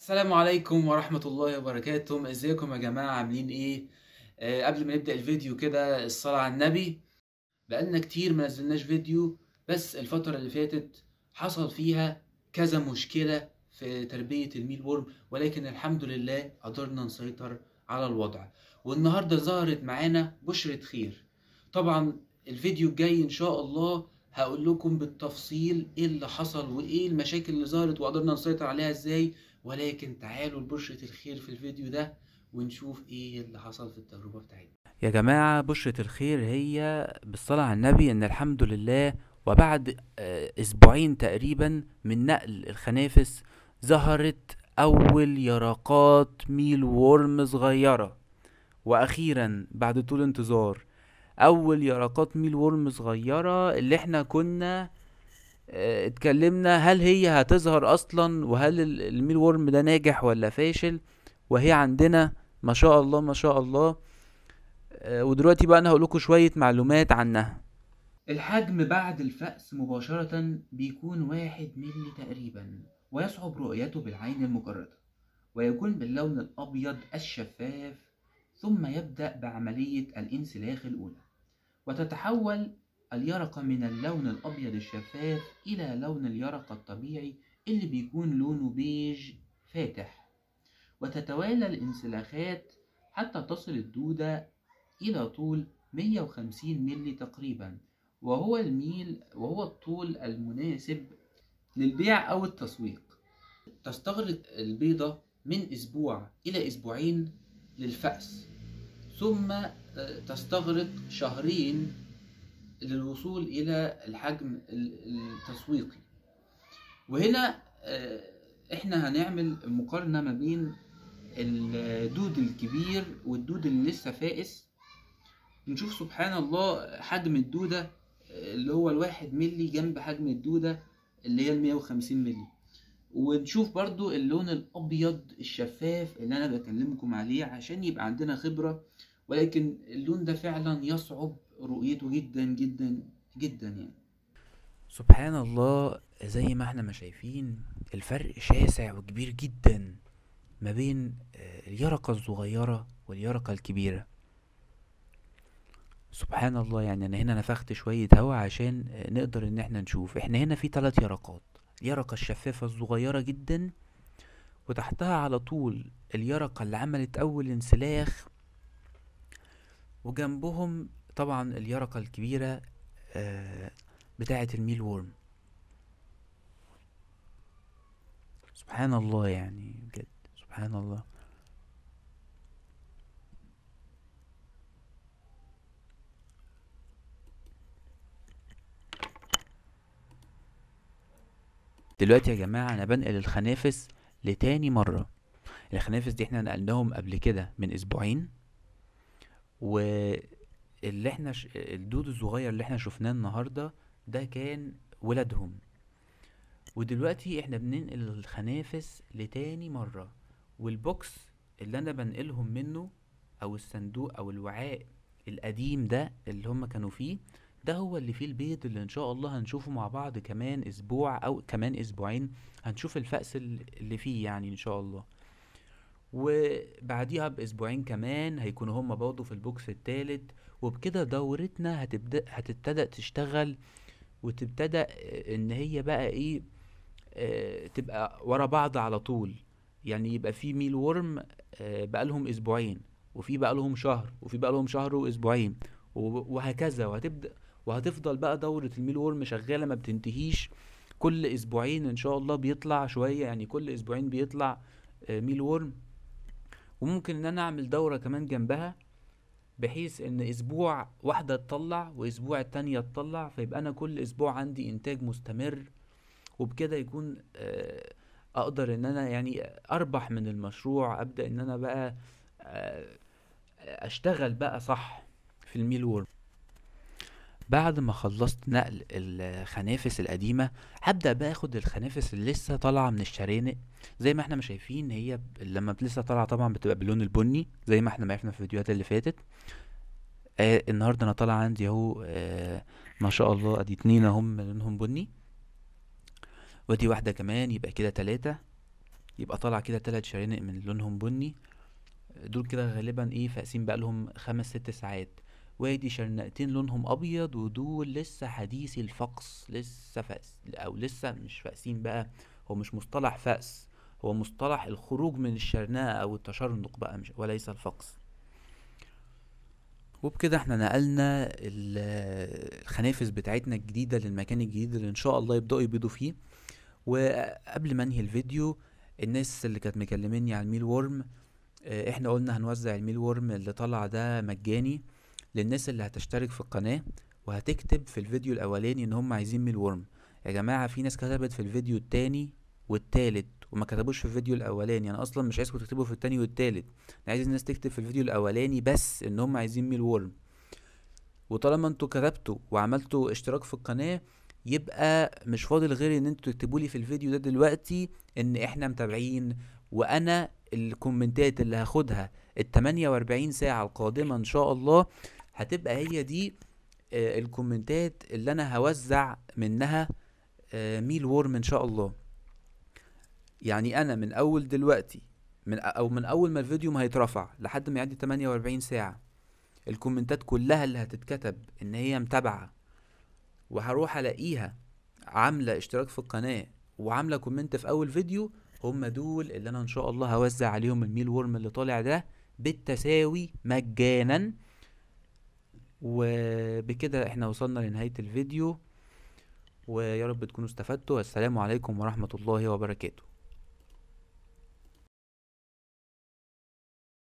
السلام عليكم ورحمة الله وبركاته. ازيكم يا جماعة؟ عاملين ايه؟ قبل ما نبدأ الفيديو كده الصلاة على النبي. بقالنا كتير ما نزلناش فيديو، بس الفترة اللي فاتت حصل فيها كذا مشكلة في تربية الميل وورم، ولكن الحمد لله قدرنا نسيطر على الوضع. والنهاردة ظهرت معانا بشرة خير. طبعا الفيديو الجاي ان شاء الله هقول لكم بالتفصيل ايه اللي حصل وايه المشاكل اللي ظهرت وقدرنا نسيطر عليها ازاي. ولكن تعالوا لبشرة الخير في الفيديو ده ونشوف ايه اللي حصل في التجربة بتاعتنا. يا جماعة، بشرة الخير هي بالصلاة على النبي ان الحمد لله وبعد اسبوعين تقريبا من نقل الخنافس ظهرت اول يرقات ميل وورم صغيرة. واخيرا بعد طول انتظار اول يرقات ميل وورم صغيرة اللي احنا كنا اتكلمنا هل هي هتظهر اصلا، وهل الميل وورم ده ناجح ولا فاشل. وهي عندنا ما شاء الله ما شاء الله. ودلوقتي بقى انا هقولكوا شوية معلومات عنها. الحجم بعد الفأس مباشرة بيكون 1 ملي تقريبا، ويصعب رؤيته بالعين المجردة، ويكون باللون الأبيض الشفاف. ثم يبدأ بعملية الانسلاخ الأولى، وتتحول اليرقة من اللون الأبيض الشفاف إلى لون اليرقة الطبيعي اللي بيكون لونه بيج فاتح. وتتوالى الانسلاخات حتى تصل الدودة إلى طول 150 ملي تقريبا، وهو الطول المناسب للبيع أو التسويق. تستغرق البيضة من أسبوع إلى أسبوعين للفأس، ثم تستغرق شهرين للوصول إلى الحجم التسويقي. وهنا احنا هنعمل مقارنة ما بين الدود الكبير والدود اللي لسه فائس. نشوف سبحان الله حجم الدودة اللي هو 1 ملي جنب حجم الدودة اللي هي 150 ملي. ونشوف برضو اللون الأبيض الشفاف اللي أنا بكلمكم عليه عشان يبقى عندنا خبرة. ولكن اللون ده فعلا يصعب رؤيته جدا جدا جدا يعني. سبحان الله، زي ما احنا ما شايفين الفرق شاسع وكبير جدا ما بين اليرقة الصغيرة واليرقة الكبيرة. سبحان الله، يعني انا هنا نفخت شوية هوا عشان نقدر ان احنا نشوف. احنا هنا في 3 يرقات: اليرقة الشفافة الصغيرة جدا، وتحتها على طول اليرقة اللي عملت اول انسلاخ، وجنبهم طبعا اليرقة الكبيرة بتاعة الميل وورم. سبحان الله، يعني بجد سبحان الله. دلوقتي يا جماعة انا بنقل الخنافس لتاني مرة. الخنافس دي احنا نقلناهم قبل كده من اسبوعين، واللي احنا الدود الصغير اللي احنا شفناه النهاردة ده كان ولادهم. ودلوقتي احنا بننقل الخنافس لتاني مرة، والبوكس اللي انا بنقلهم منه او الصندوق او الوعاء القديم ده اللي هم كانوا فيه، ده هو اللي فيه البيض اللي ان شاء الله هنشوفه مع بعض كمان اسبوع او كمان اسبوعين. هنشوف الفأس اللي فيه يعني ان شاء الله. وبعديها باسبوعين كمان هيكونوا هم برضه في البوكس التالت. وبكده دورتنا هتبتدأ تشتغل، وتبتدأ ان هي بقى ايه، تبقى ورا بعض على طول. يعني يبقى في ميل وورم بقالهم اسبوعين، وفي بقالهم شهر، وفي بقالهم شهر واسبوعين، وهكذا. وهتفضل بقى دورة الميل وورم شغالة ما بتنتهيش. كل اسبوعين ان شاء الله بيطلع شوية، يعني كل اسبوعين بيطلع ميل وورم. وممكن ان انا اعمل دورة كمان جنبها، بحيث ان اسبوع واحدة تطلع واسبوع التانية تطلع، فيبقى انا كل اسبوع عندي انتاج مستمر. وبكده يكون اقدر ان انا يعني اربح من المشروع، ابدا ان انا بقى آه، اشتغل بقى صح في الميل وورم. بعد ما خلصت نقل الخنافس القديمة، هبدأ بقى اخد الخنافس اللي لسه طالعة من الشرانق. زي ما احنا ما شايفين، هي لما لسه طالعة طبعا بتبقى باللون البني زي ما احنا ما عرفنا في الفيديوهات اللي فاتت. النهاردة انا طالع عندي اهو ما شاء الله ادي 2 اهم لونهم بني، ودي واحدة كمان، يبقى كده 3. يبقى طالع كده 3 شرانق من لونهم بني، دول كده غالبا ايه فاقسين بقالهم 5 6 ساعات. وادي شرنقتين لونهم ابيض، ودول لسه حديثي الفقس، لسه فأس او لسه مش فاقسين بقى. هو مش مصطلح فأس، هو مصطلح الخروج من الشرنقة او التشرنق بقى، مش وليس الفقس. وبكده احنا نقلنا الخنافس بتاعتنا الجديدة للمكان الجديد اللي ان شاء الله يبدأوا يبيضوا فيه. وقبل ما انهي الفيديو، الناس اللي كانت مكلميني على الميل وورم، احنا قلنا هنوزع الميل وورم اللي طلع ده مجاني للناس اللي هتشترك في القناة وهتكتب في الفيديو الاولاني ان هم عايزين ميل وورم. يا جماعة في ناس كتبت في الفيديو التاني والتالت وما كتبوش في الفيديو الاولاني، انا اصلا مش عايزكم تكتبوا في التاني والتالت، انا عايز الناس تكتب في الفيديو الاولاني بس ان هم عايزين ميل وورم. وطالما انتوا كتبتوا وعملتوا اشتراك في القناة، يبقى مش فاضل غير ان انتوا تكتبوا لي في الفيديو ده دلوقتي ان احنا متابعين، وانا الكومنتات اللي هاخدها ال 48 ساعة القادمة ان شاء الله هتبقى هي دي الكومنتات اللي انا هوزع منها ميل وورم ان شاء الله. يعني انا من اول دلوقتي، من اول ما الفيديو ما هيترفع لحد ما يعدي 48 ساعة، الكومنتات كلها اللي هتتكتب ان هي متابعة وهروح الاقيها عاملة اشتراك في القناة وعاملة كومنت في اول فيديو، هم دول اللي انا ان شاء الله هوزع عليهم الميل وورم اللي طالع ده بالتساوي مجانا. وبكده احنا وصلنا لنهاية الفيديو، ويا رب تكونوا استفدتوا. السلام عليكم ورحمة الله وبركاته.